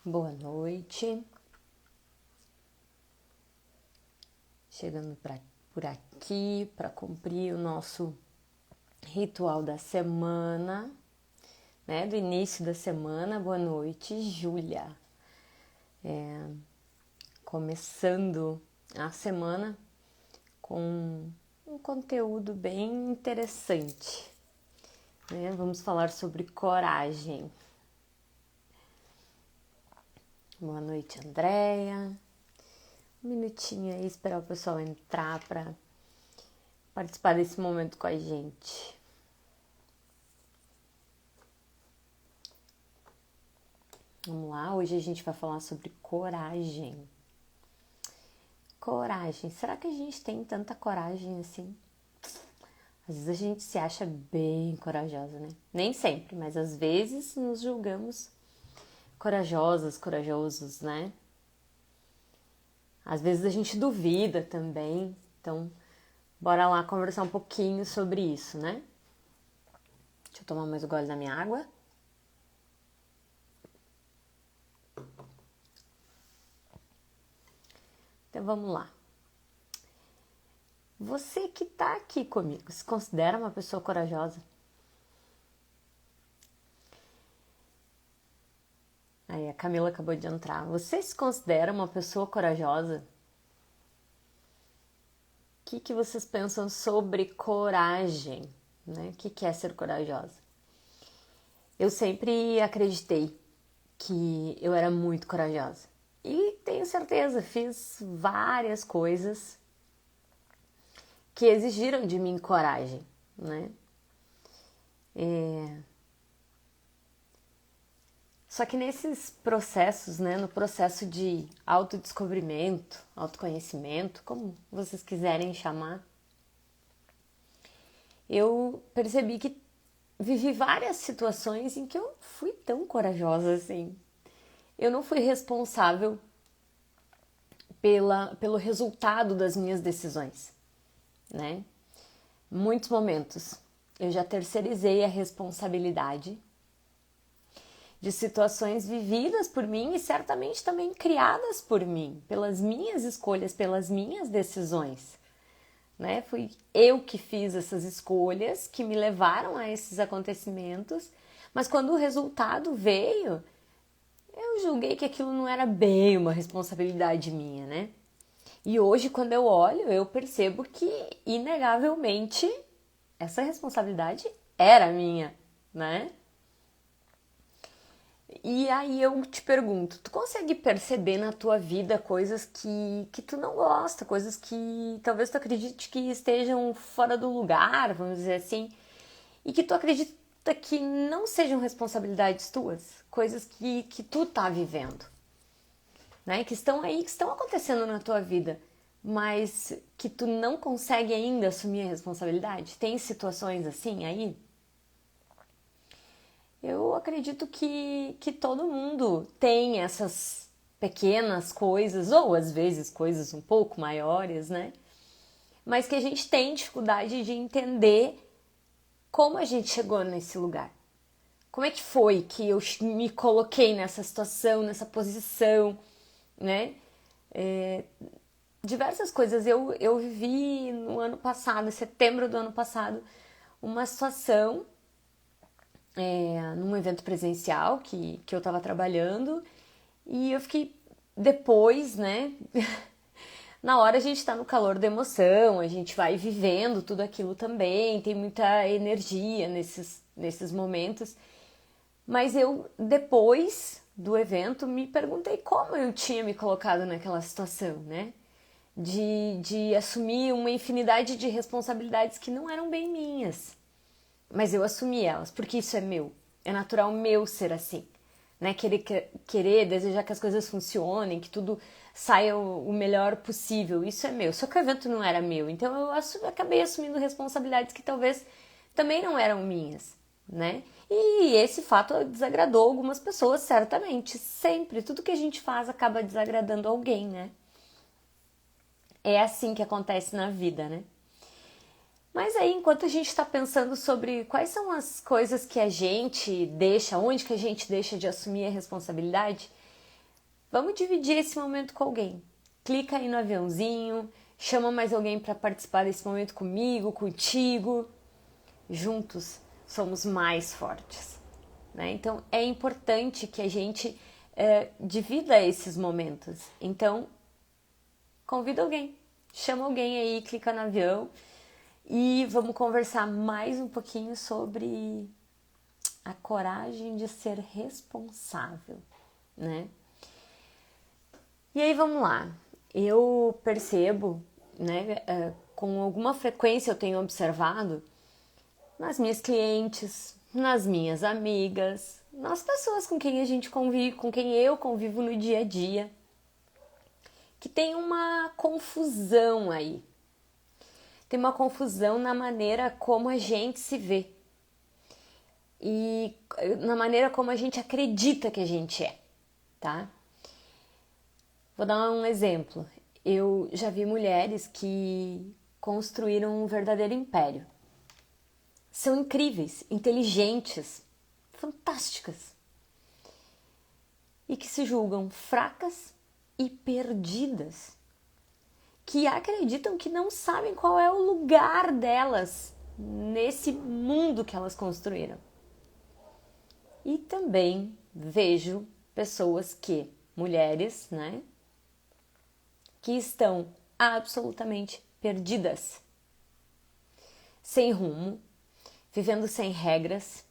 Boa noite. Chegando por aqui para cumprir o nosso ritual da semana, né? Do início da semana. Boa noite, Júlia. Começando a semana com um conteúdo bem interessante, né? Vamos falar sobre coragem. Boa noite, Andréia. Um minutinho aí, esperar o pessoal entrar para participar desse momento com a gente. Vamos lá, hoje a gente vai falar sobre coragem. Coragem, será que a gente tem tanta coragem assim? Às vezes a gente se acha bem corajosa, né? Nem sempre, mas às vezes nos julgamos corajosas, corajosos, né? Às vezes a gente duvida também, então bora lá conversar um pouquinho sobre isso, né? Deixa eu tomar mais um gole da minha água. Então vamos lá. Você que tá aqui comigo, se considera uma pessoa corajosa? Aí a Camila acabou de entrar. Você se considera uma pessoa corajosa? O que vocês pensam sobre coragem? Né? O que é ser corajosa? Eu sempre acreditei que eu era muito corajosa. E tenho certeza, fiz várias coisas que exigiram de mim coragem, né? Só que nesses processos, né, no processo de autodescobrimento, autoconhecimento, como vocês quiserem chamar, eu percebi que vivi várias situações em que eu fui tão corajosa assim. Eu não fui responsável pelo resultado das minhas decisões, né? Muitos momentos eu já terceirizei a responsabilidade de situações vividas por mim e certamente também criadas por mim, pelas minhas escolhas, pelas minhas decisões, né? Fui eu que fiz essas escolhas que me levaram a esses acontecimentos, mas quando o resultado veio, eu julguei que aquilo não era bem uma responsabilidade minha, né? E hoje, quando eu olho, eu percebo que, inegavelmente, essa responsabilidade era minha, né? E aí eu te pergunto, tu consegue perceber na tua vida coisas que tu não gosta, coisas que talvez tu acredite que estejam fora do lugar, vamos dizer assim, e que tu acredita que não sejam responsabilidades tuas, coisas que tu tá vivendo, né? Que estão aí, que estão acontecendo na tua vida, mas que tu não consegue ainda assumir a responsabilidade? Tem situações assim aí? Eu acredito que todo mundo tem essas pequenas coisas, ou às vezes coisas um pouco maiores, né? Mas que a gente tem dificuldade de entender como a gente chegou nesse lugar. Como é que foi que eu me coloquei nessa situação, nessa posição, né? Diversas coisas. Eu vivi no ano passado, em setembro do ano passado, uma situação num evento presencial que eu estava trabalhando e eu fiquei depois, né? Na hora a gente tá no calor da emoção, a gente vai vivendo tudo aquilo também, tem muita energia nesses momentos. Mas eu, depois do evento, me perguntei como eu tinha me colocado naquela situação, né? De assumir uma infinidade de responsabilidades que não eram bem minhas. Mas eu assumi elas, porque isso é meu. É natural meu ser assim. Né? Querer, desejar que as coisas funcionem, que tudo saia o melhor possível. Isso é meu. Só que o evento não era meu. Então eu acabei assumindo responsabilidades que talvez também não eram minhas. Né? E esse fato desagradou algumas pessoas, certamente. Sempre. Tudo que a gente faz acaba desagradando alguém, né? É assim que acontece na vida, né? Mas aí, enquanto a gente está pensando sobre quais são as coisas que a gente deixa, onde que a gente deixa de assumir a responsabilidade, Vamos dividir esse momento com alguém. Clica aí no aviãozinho, chama mais alguém para participar desse momento comigo, contigo. Juntos somos mais fortes, né? Então é importante que a gente divida esses momentos. Então convida alguém, chama alguém aí, clica no avião e vamos conversar mais um pouquinho sobre a coragem de ser responsável, né? E aí vamos lá. Eu percebo, né, com alguma frequência eu tenho observado nas minhas clientes, nas minhas amigas, nas pessoas com quem a gente convive, com quem eu convivo no dia a dia, que tem uma confusão aí. Tem uma confusão na maneira como a gente se vê e na maneira como a gente acredita que a gente é, tá? Vou dar um exemplo. Eu já vi mulheres que construíram um verdadeiro império. São incríveis, inteligentes, fantásticas. E que se julgam fracas e perdidas. Que acreditam que não sabem qual é o lugar delas nesse mundo que elas construíram. E também vejo pessoas mulheres, né, que estão absolutamente perdidas, sem rumo, vivendo sem regras,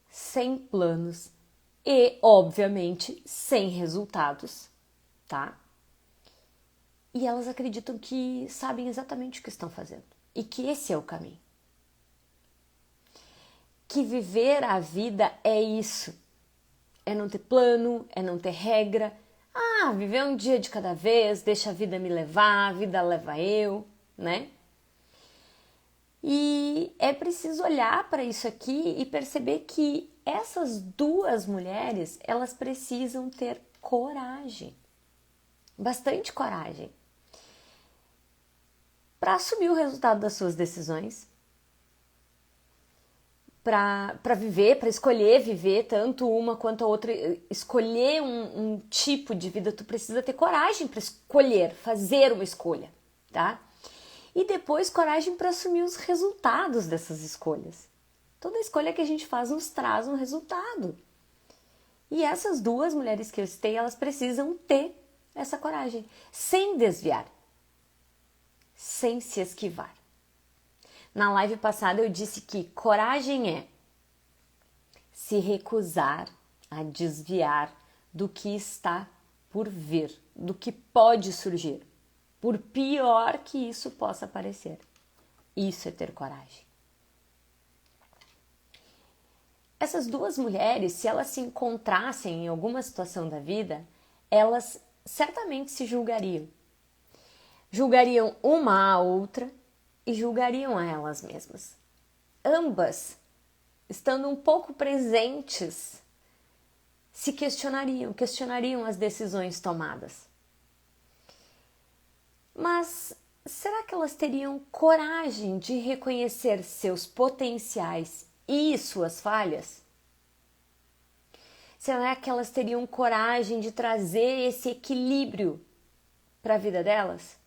sem planos e, obviamente, sem resultados, tá? E elas acreditam que sabem exatamente o que estão fazendo e que esse é o caminho. Que viver a vida é isso. É não ter plano, é não ter regra. Viver um dia de cada vez, deixa a vida me levar, a vida leva eu, né? E é preciso olhar para isso aqui e perceber que essas duas mulheres, elas precisam ter coragem. Bastante coragem. Para assumir o resultado das suas decisões, para viver, para escolher viver tanto uma quanto a outra, escolher um tipo de vida, tu precisa ter coragem para escolher, fazer uma escolha, tá? E depois coragem para assumir os resultados dessas escolhas. Toda escolha que a gente faz nos traz um resultado. E essas duas mulheres que eu citei, elas precisam ter essa coragem, sem desviar, sem se esquivar. Na live passada eu disse que coragem é se recusar a desviar do que está por vir, do que pode surgir, por pior que isso possa parecer. Isso é ter coragem. Essas duas mulheres, se elas se encontrassem em alguma situação da vida, elas certamente se julgariam. Julgariam uma a outra e julgariam a elas mesmas. Ambas, estando um pouco presentes, se questionariam as decisões tomadas. Mas será que elas teriam coragem de reconhecer seus potenciais e suas falhas? Será que elas teriam coragem de trazer esse equilíbrio para a vida delas?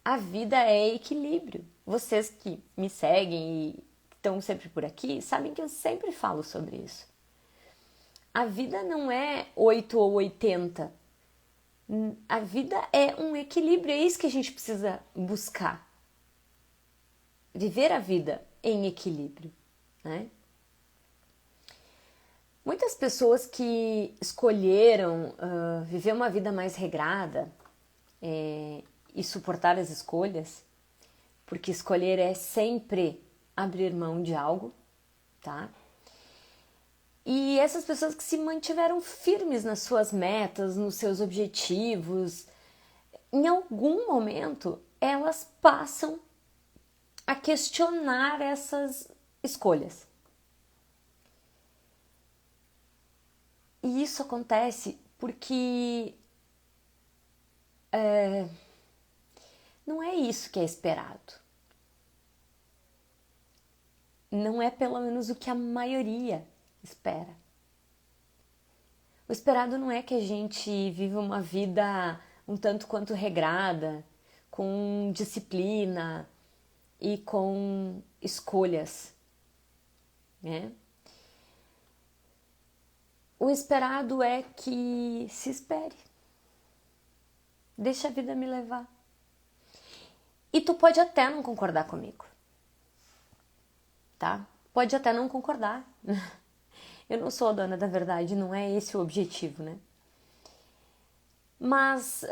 A vida é equilíbrio. Vocês que me seguem e estão sempre por aqui sabem que eu sempre falo sobre isso. A vida não é 8 ou 80. A vida é um equilíbrio, é isso que a gente precisa buscar. Viver a vida em equilíbrio, né? Muitas pessoas que escolheram viver uma vida mais regrada e suportar as escolhas, porque escolher é sempre abrir mão de algo, tá? E essas pessoas que se mantiveram firmes nas suas metas, nos seus objetivos, em algum momento elas passam a questionar essas escolhas. E isso acontece porque não é isso que é esperado. Não é pelo menos o que a maioria espera. O esperado não é que a gente viva uma vida um tanto quanto regrada, com disciplina e com escolhas, né? O esperado é que se espere. Deixa a vida me levar. E tu pode até não concordar comigo, tá? Pode até não concordar. Eu não sou a dona da verdade, não é esse o objetivo, né? Mas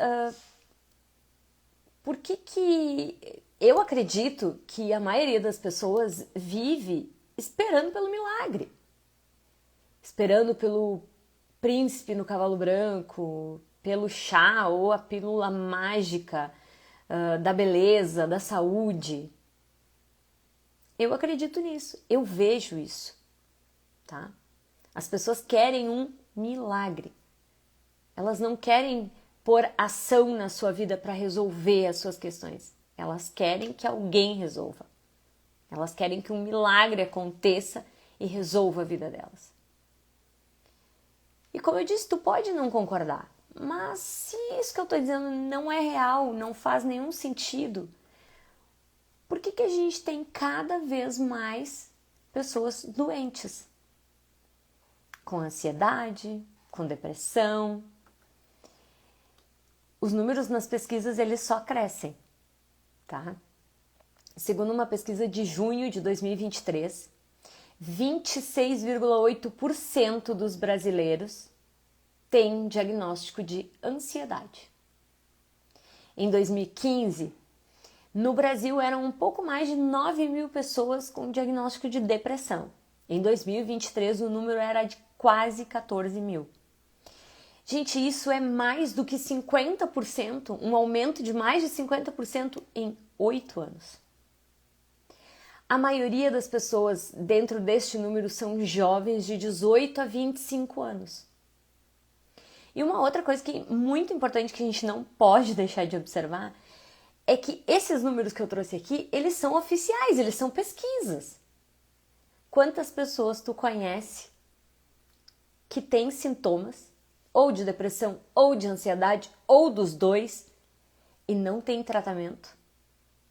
por que eu acredito que a maioria das pessoas vive esperando pelo milagre? Esperando pelo príncipe no cavalo branco, pelo chá ou a pílula mágica da beleza, da saúde. Eu acredito nisso, eu vejo isso, tá? As pessoas querem um milagre. Elas não querem pôr ação na sua vida para resolver as suas questões. Elas querem que alguém resolva. Elas querem que um milagre aconteça e resolva a vida delas. E como eu disse, tu pode não concordar, mas se isso que eu estou dizendo não é real, não faz nenhum sentido, por que a gente tem cada vez mais pessoas doentes? Com ansiedade, com depressão. Os números nas pesquisas, eles só crescem, tá? Segundo uma pesquisa de junho de 2023, 26,8% dos brasileiros têm diagnóstico de ansiedade. Em 2015, no Brasil eram um pouco mais de 9 mil pessoas com diagnóstico de depressão. Em 2023, o número era de quase 14 mil. Gente, isso é mais do que 50%, um aumento de mais de 50% em 8 anos. A maioria das pessoas dentro deste número são jovens de 18 a 25 anos. E uma outra coisa que é muito importante que a gente não pode deixar de observar é que esses números que eu trouxe aqui, eles são oficiais, eles são pesquisas. Quantas pessoas tu conhece que têm sintomas ou de depressão, ou de ansiedade, ou dos dois, e não tem tratamento,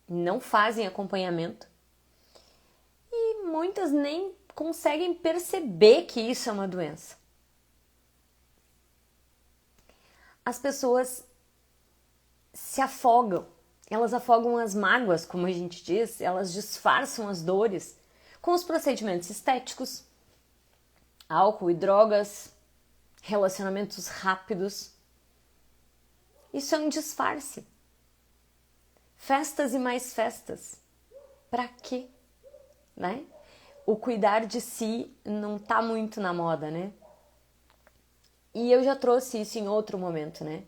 não fazem acompanhamento, e muitas nem conseguem perceber que isso é uma doença. As pessoas se afogam, elas afogam as mágoas, como a gente diz, elas disfarçam as dores com os procedimentos estéticos, álcool e drogas, relacionamentos rápidos. Isso é um disfarce. Festas e mais festas. Pra quê? Né? O cuidar de si não tá muito na moda, né? E eu já trouxe isso em outro momento, né?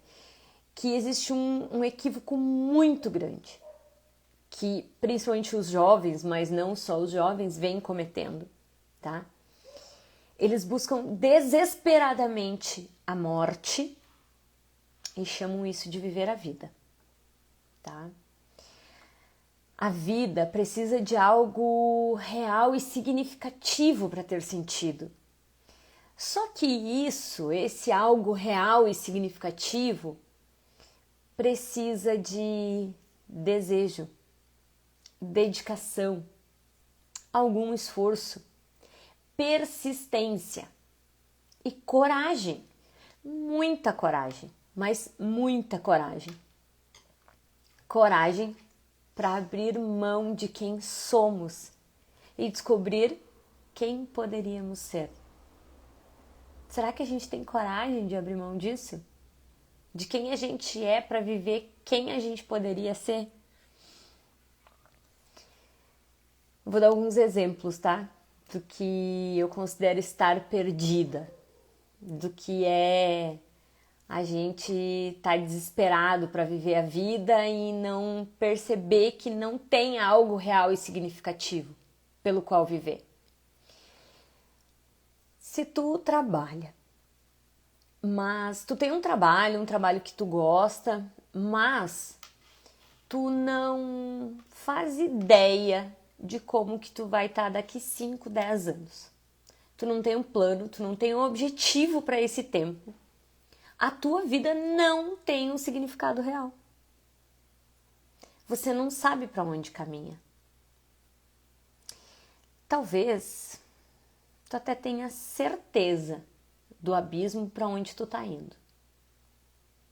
Que existe um equívoco muito grande, que principalmente os jovens, mas não só os jovens, vêm cometendo, tá? Eles buscam desesperadamente a morte e chamam isso de viver a vida, tá? A vida precisa de algo real e significativo para ter sentido. Só que esse algo real e significativo, precisa de desejo, dedicação, algum esforço, persistência e coragem, muita coragem, mas muita coragem. Coragem para abrir mão de quem somos e descobrir quem poderíamos ser. Será que a gente tem coragem de abrir mão disso? De quem a gente é para viver quem a gente poderia ser? Vou dar alguns exemplos, tá? Do que eu considero estar perdida, do que é a gente estar desesperado para viver a vida e não perceber que não tem algo real e significativo pelo qual viver. Se tu trabalha, mas tu tem um trabalho que tu gosta, mas tu não faz ideia de como que tu vai estar daqui 5, 10 anos. tu não tem um plano, tu não tem um objetivo para esse tempo, a tua vida não tem um significado real. Você não sabe para onde caminha. Talvez tu até tenha certeza do abismo para onde tu tá indo,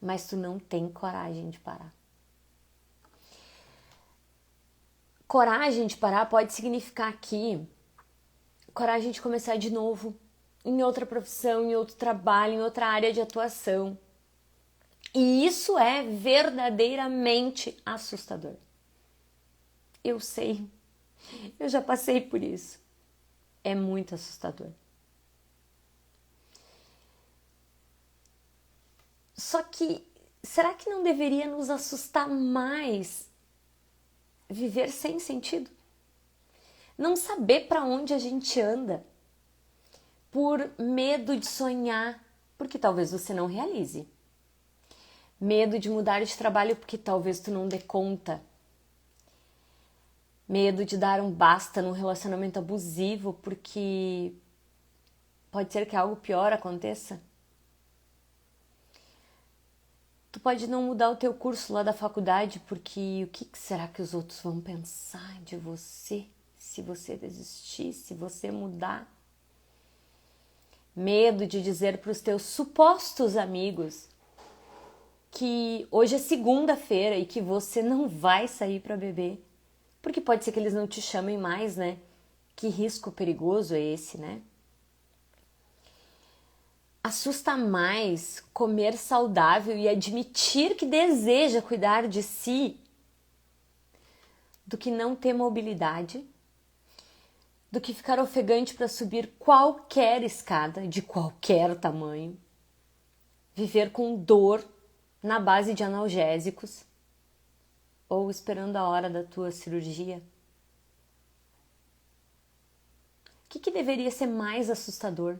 mas tu não tem coragem de parar. Coragem de parar pode significar aqui coragem de começar de novo, em outra profissão, em outro trabalho, em outra área de atuação. E isso é verdadeiramente assustador. Eu sei, eu já passei por isso. É muito assustador. Só que, será que não deveria nos assustar mais viver sem sentido? Não saber para onde a gente anda, por medo de sonhar, porque talvez você não realize. Medo de mudar de trabalho porque talvez tu não dê conta. Medo de dar um basta num relacionamento abusivo porque pode ser que algo pior aconteça. Tu pode não mudar o teu curso lá da faculdade porque o que será que os outros vão pensar de você se você desistir, se você mudar? Medo de dizer para os teus supostos amigos que hoje é segunda-feira e que você não vai sair para beber. Porque pode ser que eles não te chamem mais, né? Que risco perigoso é esse, né? Assusta mais comer saudável e admitir que deseja cuidar de si do que não ter mobilidade, do que ficar ofegante para subir qualquer escada de qualquer tamanho, viver com dor na base de analgésicos ou esperando a hora da tua cirurgia. O que deveria ser mais assustador?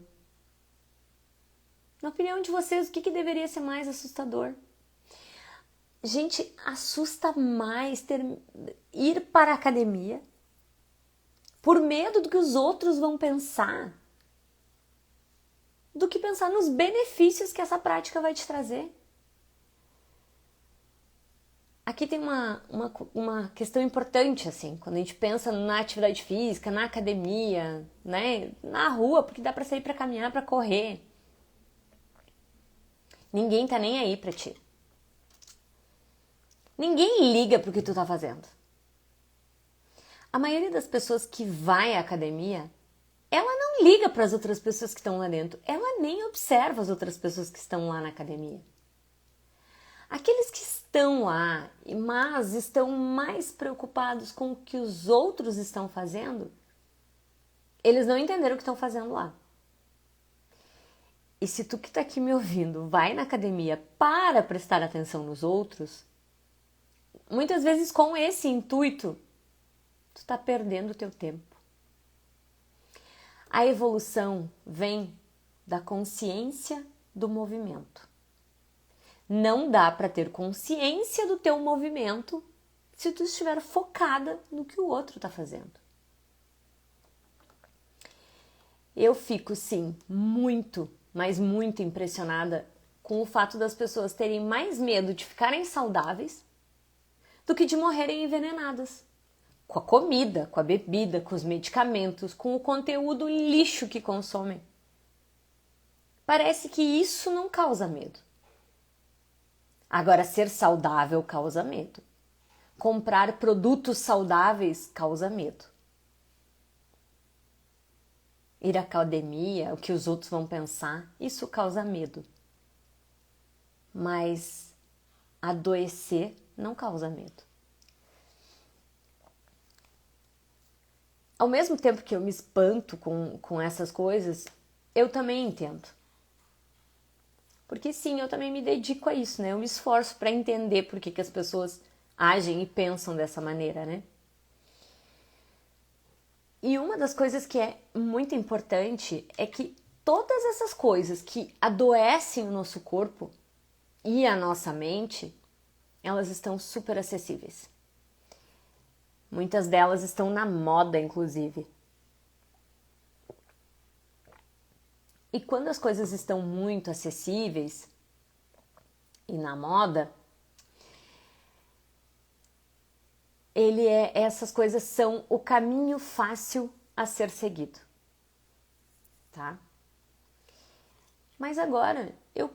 Na opinião de vocês, o que deveria ser mais assustador? Gente, assusta mais ir para a academia por medo do que os outros vão pensar do que pensar nos benefícios que essa prática vai te trazer. Aqui tem uma questão importante, assim, quando a gente pensa na atividade física, na academia, né, na rua, porque dá pra sair pra caminhar, pra correr. Ninguém tá nem aí pra ti. Ninguém liga pro que tu tá fazendo. A maioria das pessoas que vai à academia, ela não liga para as outras pessoas que estão lá dentro. Ela nem observa as outras pessoas que estão lá na academia. Aqueles que estão lá, mas estão mais preocupados com o que os outros estão fazendo, eles não entenderam o que estão fazendo lá. E se tu que está aqui me ouvindo vai na academia para prestar atenção nos outros, muitas vezes com esse intuito, tu está perdendo o teu tempo. A evolução vem da consciência do movimento. Não dá para ter consciência do teu movimento se tu estiver focada no que o outro está fazendo. Eu fico, sim, muito, mas muito impressionada com o fato das pessoas terem mais medo de ficarem saudáveis do que de morrerem envenenadas. Com a comida, com a bebida, com os medicamentos, com o conteúdo lixo que consomem. Parece que isso não causa medo. Agora, ser saudável causa medo. Comprar produtos saudáveis causa medo. Ir à academia, o que os outros vão pensar, isso causa medo. Mas adoecer não causa medo. Ao mesmo tempo que eu me espanto com essas coisas, eu também entendo. Porque sim, eu também me dedico a isso, né? Eu me esforço para entender por que as pessoas agem e pensam dessa maneira, né? E uma das coisas que é muito importante é que todas essas coisas que adoecem o nosso corpo e a nossa mente, elas estão super acessíveis. Muitas delas estão na moda, inclusive. E quando as coisas estão muito acessíveis e na moda, essas coisas são o caminho fácil a ser seguido, tá? Mas agora eu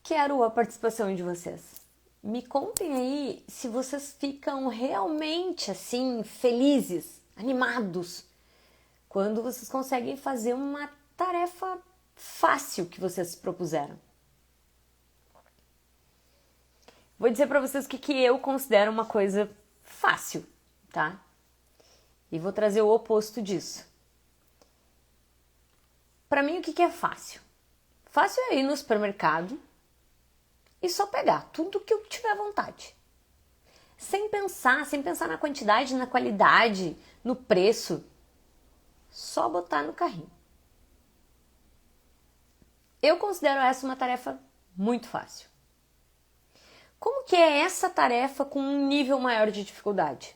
quero a participação de vocês. Me contem aí se vocês ficam realmente assim felizes, animados, quando vocês conseguem fazer uma tarefa fácil que vocês se propuseram. Vou dizer para vocês o que eu considero uma coisa fácil, tá? E vou trazer o oposto disso. Para mim, o que é fácil? Fácil é ir no supermercado e só pegar tudo que eu tiver vontade. Sem pensar na quantidade, na qualidade, no preço. Só botar no carrinho. Eu considero essa uma tarefa muito fácil. Como que é essa tarefa com um nível maior de dificuldade?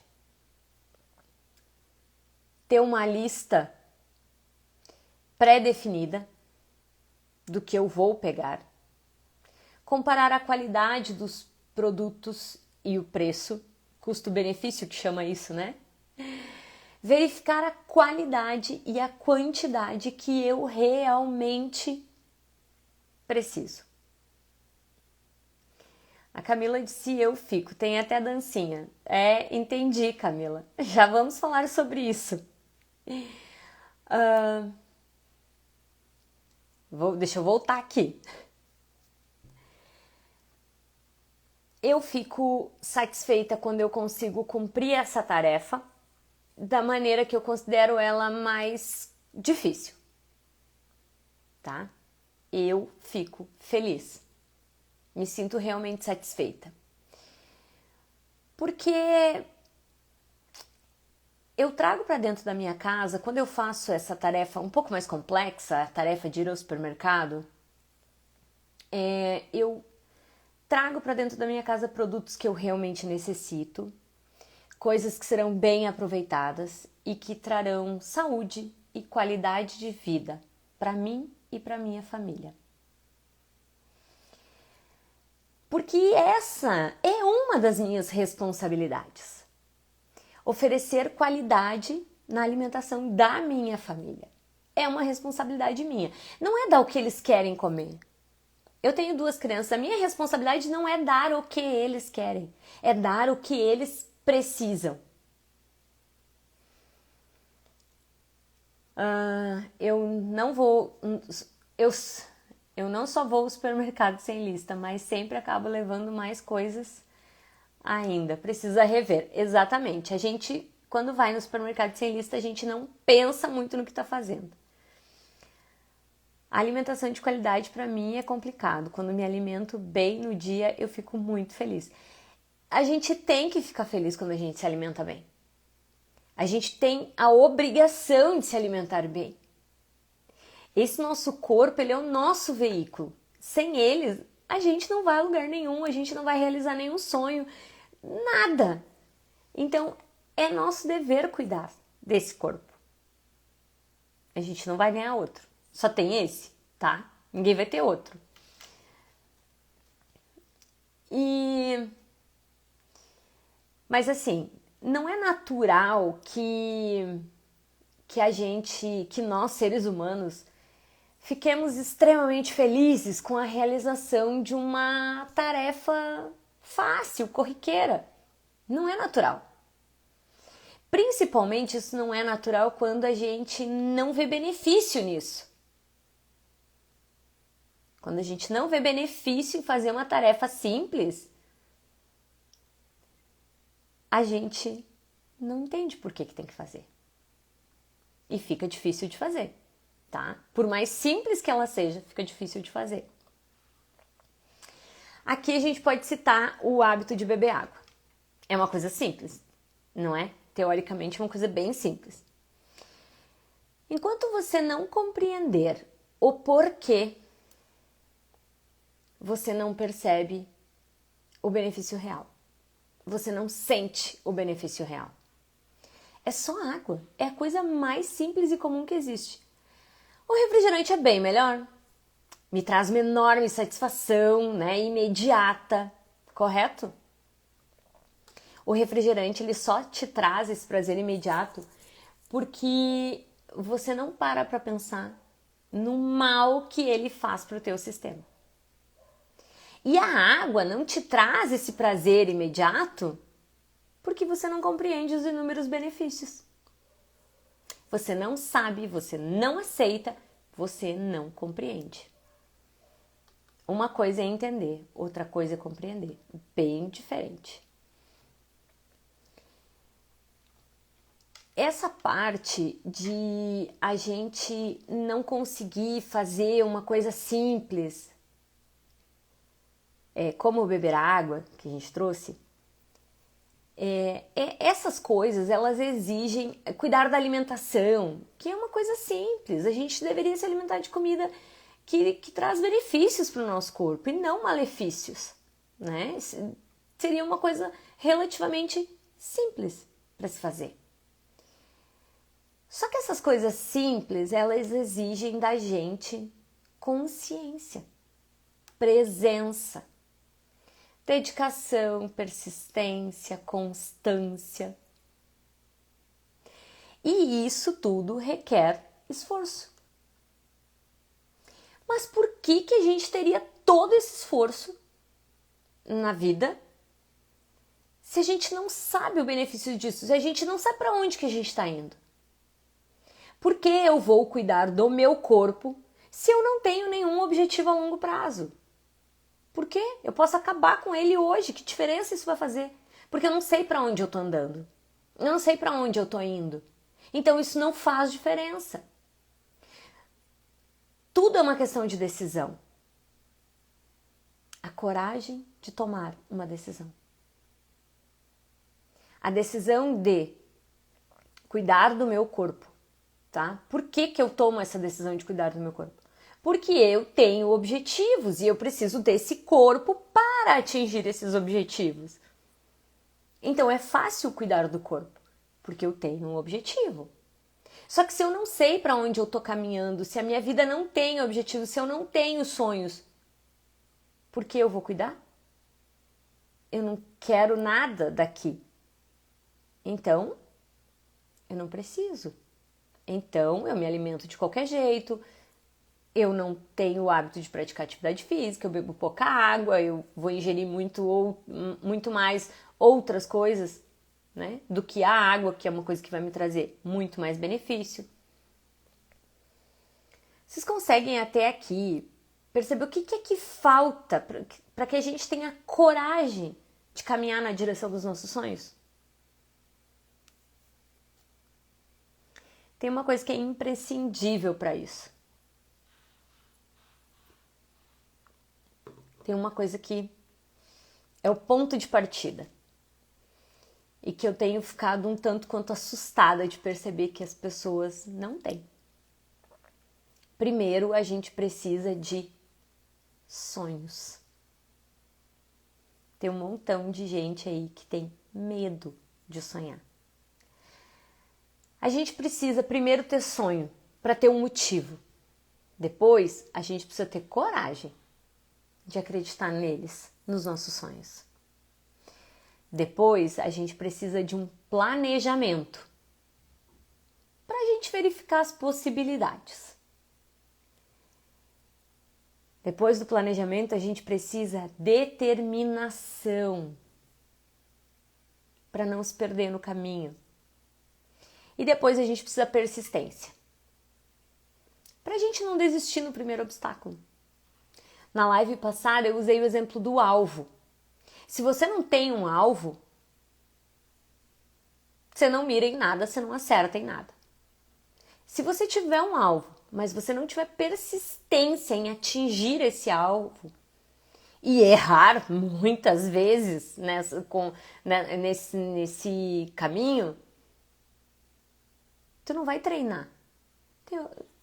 Ter uma lista pré-definida do que eu vou pegar, comparar a qualidade dos produtos e o preço, custo-benefício que chama isso, né? Verificar a qualidade e a quantidade que eu realmente preciso. A Camila disse eu fico, tem até dancinha. Entendi, Camila. Já vamos falar sobre isso. Deixa eu voltar aqui. Eu fico satisfeita quando eu consigo cumprir essa tarefa da maneira que eu considero ela mais difícil, tá? Eu fico feliz. Me sinto realmente satisfeita. Porque eu trago para dentro da minha casa, quando eu faço essa tarefa um pouco mais complexa, a tarefa de ir ao supermercado, eu trago para dentro da minha casa produtos que eu realmente necessito, coisas que serão bem aproveitadas e que trarão saúde e qualidade de vida para mim e para minha família. Porque essa é uma das minhas responsabilidades. Oferecer qualidade na alimentação da minha família. É uma responsabilidade minha. Não é dar o que eles querem comer. Eu tenho 2 crianças. A minha responsabilidade não é dar o que eles querem. É dar o que eles precisam. Eu não só vou ao supermercado sem lista, mas sempre acabo levando mais coisas ainda. Precisa rever. Exatamente. A gente, quando vai no supermercado sem lista, a gente não pensa muito no que está fazendo. A alimentação de qualidade para mim é complicado. Quando me alimento bem no dia, eu fico muito feliz. A gente tem que ficar feliz quando a gente se alimenta bem. A gente tem a obrigação de se alimentar bem. Esse nosso corpo, ele é o nosso veículo. Sem ele, a gente não vai a lugar nenhum, a gente não vai realizar nenhum sonho, nada. Então, é nosso dever cuidar desse corpo. A gente não vai ganhar outro. Só tem esse, tá? Ninguém vai ter outro. Mas assim, não é natural que nós seres humanos fiquemos extremamente felizes com a realização de uma tarefa fácil, corriqueira. Não é natural. Principalmente isso não é natural quando a gente não vê benefício nisso. Quando a gente não vê benefício em fazer uma tarefa simples, a gente não entende por que tem que fazer. E fica difícil de fazer, tá? Por mais simples que ela seja, fica difícil de fazer. Aqui a gente pode citar o hábito de beber água. É uma coisa simples, não é? Teoricamente é uma coisa bem simples. Enquanto você não compreender o porquê, você não percebe o benefício real. Você não sente o benefício real. É só água. É a coisa mais simples e comum que existe. O refrigerante é bem melhor? me traz uma enorme satisfação, né, imediata, correto? O refrigerante, ele só te traz esse prazer imediato porque você não para pensar no mal que ele faz para o teu sistema. E a água não te traz esse prazer imediato porque você não compreende os inúmeros benefícios. Você não sabe, você não aceita, você não compreende. Uma coisa é entender, outra coisa é compreender. Bem diferente. Essa parte de a gente não conseguir fazer uma coisa simples, como beber água, que a gente trouxe, essas coisas, elas exigem cuidar da alimentação, que é uma coisa simples. A gente deveria se alimentar de comida que traz benefícios para o nosso corpo e não malefícios, né? Seria uma coisa relativamente simples para se fazer. Só que essas coisas simples, elas exigem da gente consciência, presença, dedicação, persistência, constância. E isso tudo requer esforço. Mas por que a gente teria todo esse esforço na vida se a gente não sabe o benefício disso, se a gente não sabe para onde que a gente está indo? Por que eu vou cuidar do meu corpo se eu não tenho nenhum objetivo a longo prazo? Por quê? Eu posso acabar com ele hoje. Que diferença isso vai fazer? Porque eu não sei para onde eu tô andando. Eu não sei para onde eu tô indo. Então isso não faz diferença. Tudo é uma questão de decisão. A coragem de tomar uma decisão. A decisão de cuidar do meu corpo. Tá? Por que eu tomo essa decisão de cuidar do meu corpo? Porque eu tenho objetivos e eu preciso desse corpo para atingir esses objetivos. Então é fácil cuidar do corpo, porque eu tenho um objetivo. Só que se eu não sei para onde eu tô caminhando, se a minha vida não tem objetivo, se eu não tenho sonhos, por que eu vou cuidar? Eu não quero nada daqui. Então, eu não preciso. Então, eu me alimento de qualquer jeito, eu não tenho o hábito de praticar atividade física, eu bebo pouca água, eu vou ingerir muito mais outras coisas, né, do que a água, que é uma coisa que vai me trazer muito mais benefício. Vocês conseguem até aqui perceber o que é que falta para que a gente tenha coragem de caminhar na direção dos nossos sonhos? Tem uma coisa que é imprescindível para isso. Tem uma coisa que é o ponto de partida. E que eu tenho ficado um tanto quanto assustada de perceber que as pessoas não têm. Primeiro, a gente precisa de sonhos. Tem um montão de gente aí que tem medo de sonhar. A gente precisa primeiro ter sonho para ter um motivo. Depois, a gente precisa ter coragem de acreditar neles, nos nossos sonhos. Depois, a gente precisa de um planejamento para a gente verificar as possibilidades. Depois do planejamento, a gente precisa determinação para não se perder no caminho. E depois a gente precisa persistência para a gente não desistir no primeiro obstáculo. Na live passada eu usei o exemplo do alvo. Se você não tem um alvo, você não mira em nada, você não acerta em nada. Se você tiver um alvo, mas você não tiver persistência em atingir esse alvo e errar muitas vezes nesse caminho, tu não vai treinar.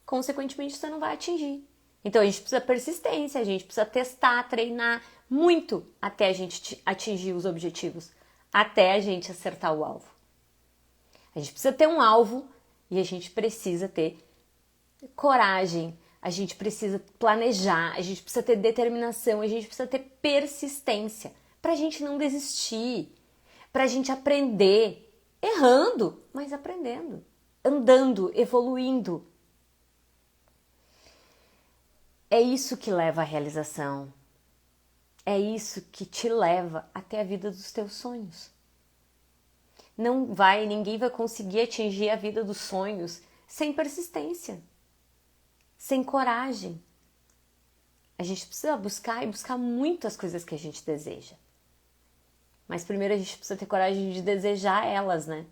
Consequentemente, você não vai atingir. Então, a gente precisa persistência, a gente precisa testar, treinar muito até a gente atingir os objetivos, até a gente acertar o alvo. A gente precisa ter um alvo e a gente precisa ter coragem, A gente precisa planejar, a gente precisa ter determinação, a gente precisa ter persistência pra gente não desistir, pra gente aprender, errando, mas aprendendo, andando, evoluindo. É isso que leva à realização. É isso que te leva até a vida dos teus sonhos. Ninguém vai conseguir atingir a vida dos sonhos sem persistência, sem coragem. A gente precisa buscar e buscar muito as coisas que a gente deseja. Mas primeiro a gente precisa ter coragem de desejar elas, né?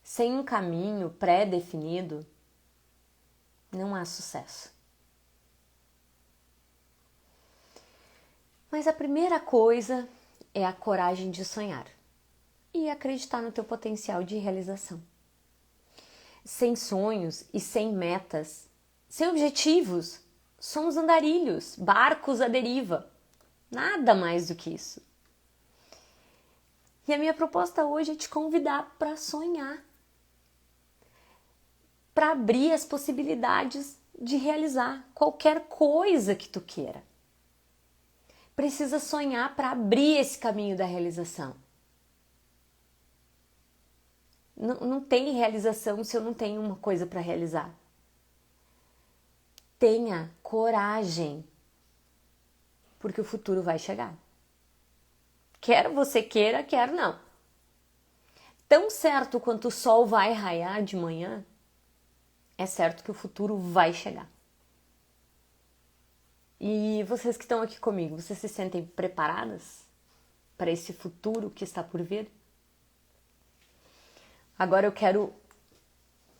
Sem um caminho pré-definido, não há sucesso. Mas a primeira coisa é a coragem de sonhar e acreditar no teu potencial de realização. Sem sonhos e sem metas, sem objetivos, somos andarilhos, barcos à deriva. Nada mais do que isso. E a minha proposta hoje é te convidar para sonhar, para abrir as possibilidades de realizar qualquer coisa que tu queira. Precisa sonhar para abrir esse caminho da realização. Não tem realização se eu não tenho uma coisa para realizar. Tenha coragem, porque o futuro vai chegar. Quer você queira, quer não. Tão certo quanto o sol vai raiar de manhã, é certo que o futuro vai chegar. E vocês que estão aqui comigo, vocês se sentem preparadas para esse futuro que está por vir? Agora eu quero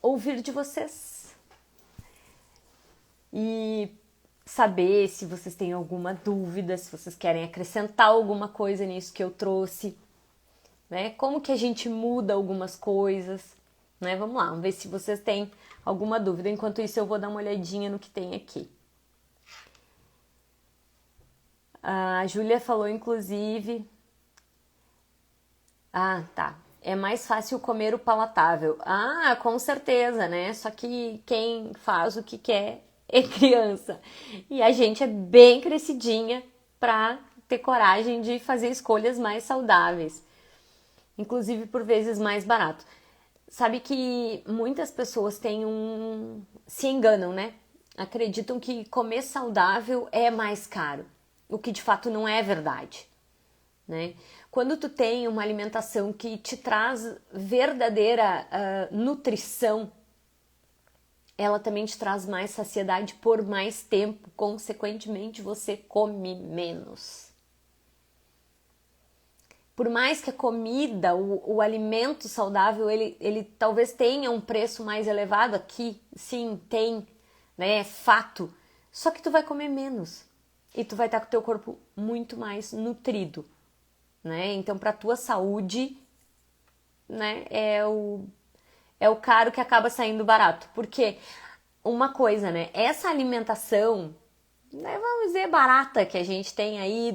ouvir de vocês e saber se vocês têm alguma dúvida, se vocês querem acrescentar alguma coisa nisso que eu trouxe, né? Como que a gente muda algumas coisas, né? Vamos lá, vamos ver se vocês têm alguma dúvida. Enquanto isso eu vou dar uma olhadinha no que tem aqui. A Júlia falou, inclusive... Ah, tá. É mais fácil comer o palatável. Ah, com certeza, né? Só que quem faz o que quer é criança. E a gente é bem crescidinha pra ter coragem de fazer escolhas mais saudáveis. Inclusive, por vezes, mais barato. Sabe que muitas pessoas se enganam, né? Acreditam que comer saudável é mais caro. O que de fato não é verdade, né? Quando tu tem uma alimentação que te traz verdadeira nutrição, ela também te traz mais saciedade por mais tempo, consequentemente você come menos. Por mais que a comida, o alimento saudável, ele talvez tenha um preço mais elevado aqui, sim, tem, né, é fato, só que tu vai comer menos. E tu vai estar com o teu corpo muito mais nutrido, né? Então, para tua saúde, né, é o caro que acaba saindo barato. Porque uma coisa, né, essa alimentação, né, vamos dizer, barata que a gente tem aí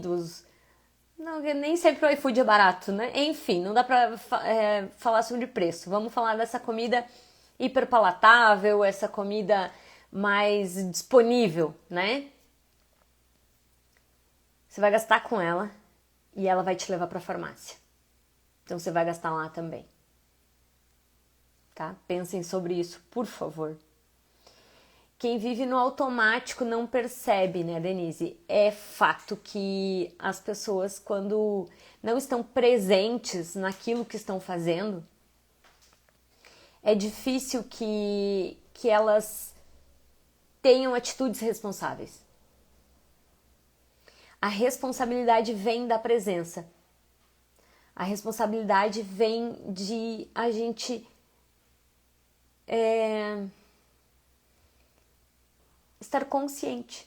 Não, nem sempre o iFood é barato, né? Enfim, não dá pra falar sobre preço. Vamos falar dessa comida hiperpalatável, essa comida mais disponível, né? Você vai gastar com ela e ela vai te levar para a farmácia. Então você vai gastar lá também. Tá? Pensem sobre isso, por favor. Quem vive no automático não percebe, né, Denise? É fato que as pessoas, quando não estão presentes naquilo que estão fazendo, é difícil que elas tenham atitudes responsáveis. A responsabilidade vem da presença. A responsabilidade vem de a gente estar consciente.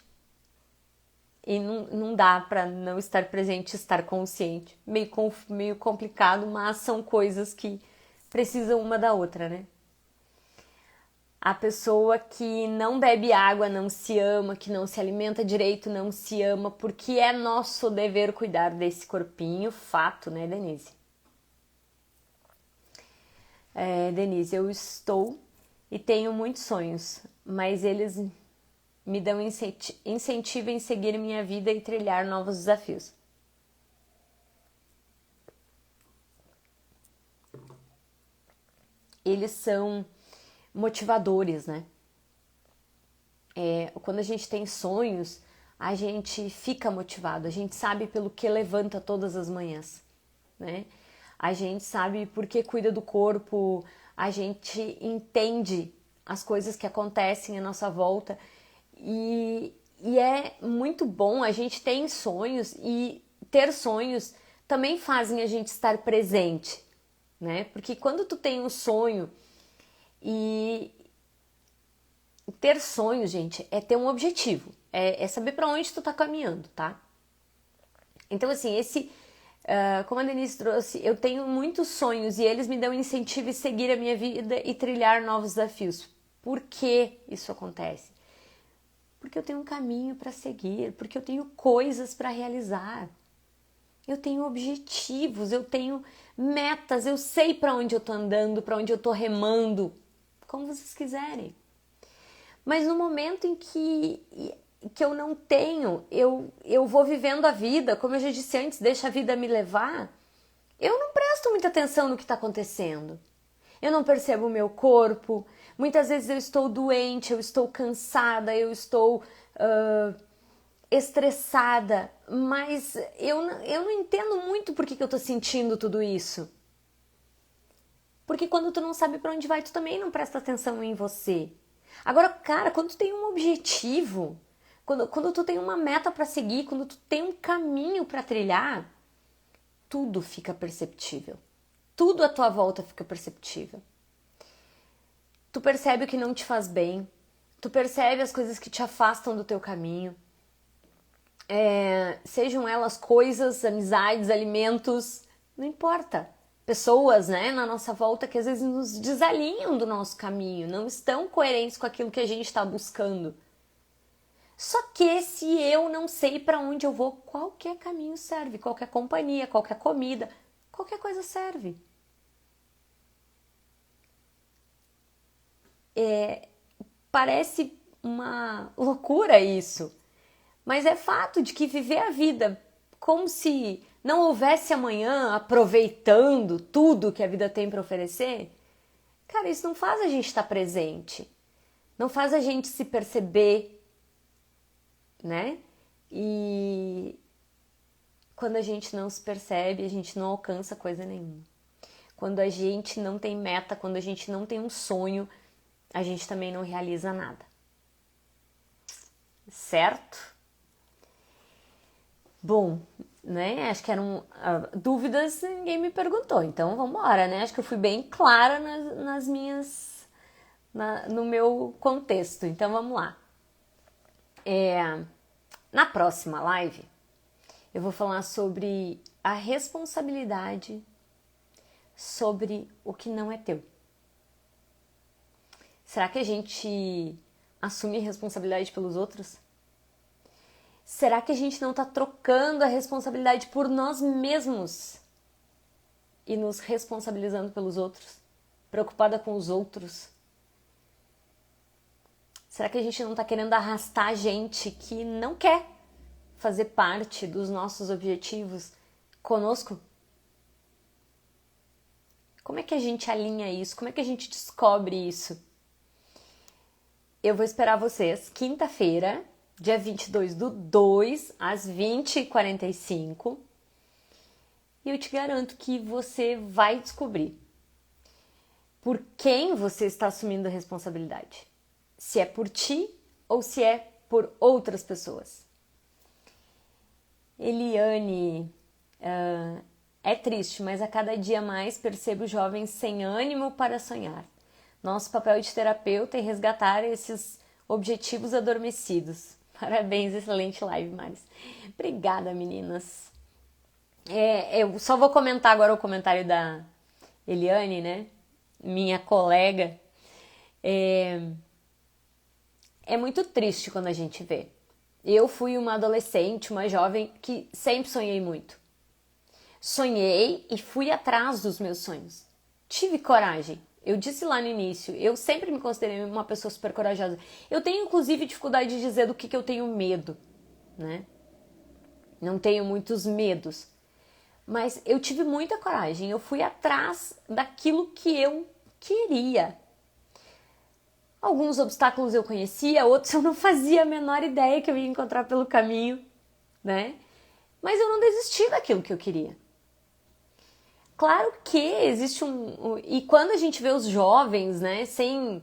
E não dá para não estar presente e estar consciente. Meio complicado, mas são coisas que precisam uma da outra, né? A pessoa que não bebe água não se ama, que não se alimenta direito não se ama, porque é nosso dever cuidar desse corpinho, fato, né, Denise? Denise, eu estou e tenho muitos sonhos, mas eles me dão incentivo em seguir minha vida e trilhar novos desafios. Eles são motivadores, né? Quando a gente tem sonhos, a gente fica motivado, a gente sabe pelo que levanta todas as manhãs, né? A gente sabe por que cuida do corpo, a gente entende as coisas que acontecem à nossa volta e é muito bom a gente ter sonhos e ter sonhos também fazem a gente estar presente, né? Porque quando tu tem um sonho e ter sonho, gente, é ter um objetivo, é saber para onde tu tá caminhando, tá? Então, assim, como a Denise trouxe, eu tenho muitos sonhos e eles me dão incentivo em seguir a minha vida e trilhar novos desafios. Por que isso acontece? Porque eu tenho um caminho para seguir, porque eu tenho coisas para realizar. Eu tenho objetivos, eu tenho metas, eu sei para onde eu tô andando, para onde eu tô remando, como vocês quiserem. Mas no momento em que eu não tenho, eu vou vivendo a vida, como eu já disse antes, deixa a vida me levar, eu não presto muita atenção no que está acontecendo. Eu não percebo o meu corpo, muitas vezes eu estou doente, eu estou cansada, eu estou estressada, mas eu não entendo muito por que eu estou sentindo tudo isso. Porque quando tu não sabe para onde vai, tu também não presta atenção em você. Agora, cara, quando tu tem um objetivo, quando tu tem uma meta para seguir, quando tu tem um caminho para trilhar, tudo fica perceptível. Tudo à tua volta fica perceptível. Tu percebe o que não te faz bem, tu percebe as coisas que te afastam do teu caminho, sejam elas coisas, amizades, alimentos, não importa. Pessoas, né, na nossa volta que às vezes nos desalinham do nosso caminho, não estão coerentes com aquilo que a gente está buscando. Só que se eu não sei para onde eu vou, qualquer caminho serve, qualquer companhia, qualquer comida, qualquer coisa serve. Parece uma loucura isso, mas é fato de que viver a vida como se não houvesse amanhã, aproveitando tudo que a vida tem para oferecer, cara, isso não faz a gente estar presente, não faz a gente se perceber, né? E quando a gente não se percebe, a gente não alcança coisa nenhuma. Quando a gente não tem meta, quando a gente não tem um sonho, a gente também não realiza nada. Certo? Bom, né? Acho que eram dúvidas, ninguém me perguntou, então vamos embora, né? Acho que eu fui bem clara nas minhas, no meu contexto, então vamos lá. Na próxima live, eu vou falar sobre a responsabilidade sobre o que não é teu. Será que a gente assume responsabilidade pelos outros? Será que a gente não está trocando a responsabilidade por nós mesmos e nos responsabilizando pelos outros? Preocupada com os outros? Será que a gente não está querendo arrastar gente que não quer fazer parte dos nossos objetivos conosco? Como é que a gente alinha isso? Como é que a gente descobre isso? Eu vou esperar vocês quinta-feira, dia 22/2, às 20h45. E eu te garanto que você vai descobrir por quem você está assumindo a responsabilidade. Se é por ti ou se é por outras pessoas. Eliane, é triste, mas a cada dia mais percebo jovens sem ânimo para sonhar. Nosso papel de terapeuta é resgatar esses objetivos adormecidos. Parabéns, excelente live, Maris. Obrigada, meninas. Eu só vou comentar agora o comentário da Eliane, né? Minha colega. É muito triste quando a gente vê. Eu fui uma adolescente, uma jovem que sempre sonhei muito. Sonhei e fui atrás dos meus sonhos. Tive coragem. Eu disse lá no início, eu sempre me considerei uma pessoa super corajosa. Eu tenho, inclusive, dificuldade de dizer do que eu tenho medo, né? Não tenho muitos medos. Mas eu tive muita coragem. Eu fui atrás daquilo que eu queria. Alguns obstáculos eu conhecia, outros eu não fazia a menor ideia que eu ia encontrar pelo caminho, né? Mas eu não desisti daquilo que eu queria. Claro que existe e quando a gente vê os jovens, né, sem...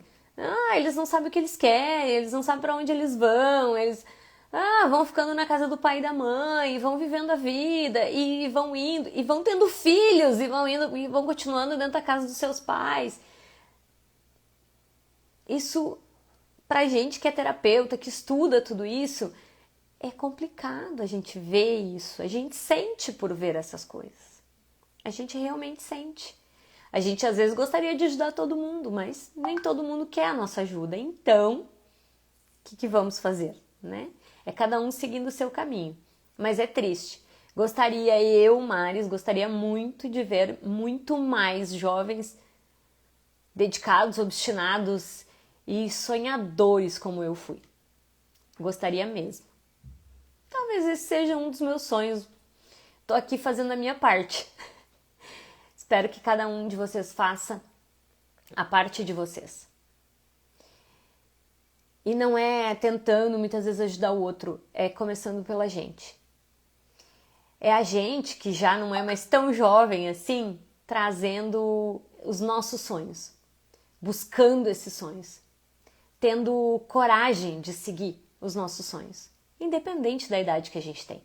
eles não sabem o que eles querem, eles não sabem para onde eles vão, eles... vão ficando na casa do pai e da mãe, vão vivendo a vida, e vão indo, e vão tendo filhos, e vão indo, e vão continuando dentro da casa dos seus pais. Isso, pra gente que é terapeuta, que estuda tudo isso, é complicado a gente ver isso. A gente sente por ver essas coisas. A gente realmente sente. A gente às vezes gostaria de ajudar todo mundo, mas nem todo mundo quer a nossa ajuda. Então, o que vamos fazer, né? É cada um seguindo o seu caminho. Mas é triste. Maris, gostaria muito de ver muito mais jovens dedicados, obstinados e sonhadores como eu fui. Gostaria mesmo. Talvez esse seja um dos meus sonhos. Tô aqui fazendo a minha parte. Espero que cada um de vocês faça a parte de vocês. E não é tentando muitas vezes ajudar o outro, é começando pela gente. É a gente que já não é mais tão jovem assim, trazendo os nossos sonhos, buscando esses sonhos, tendo coragem de seguir os nossos sonhos, independente da idade que a gente tem.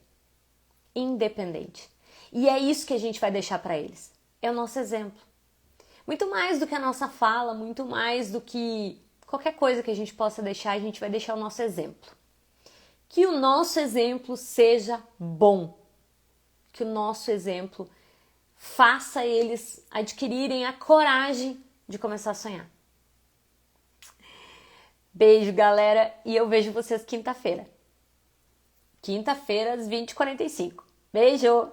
Independente. E é isso que a gente vai deixar para eles. É o nosso exemplo. Muito mais do que a nossa fala, muito mais do que qualquer coisa que a gente possa deixar, a gente vai deixar o nosso exemplo. Que o nosso exemplo seja bom. Que o nosso exemplo faça eles adquirirem a coragem de começar a sonhar. Beijo, galera, e eu vejo vocês quinta-feira. Quinta-feira, às 20h45. Beijo!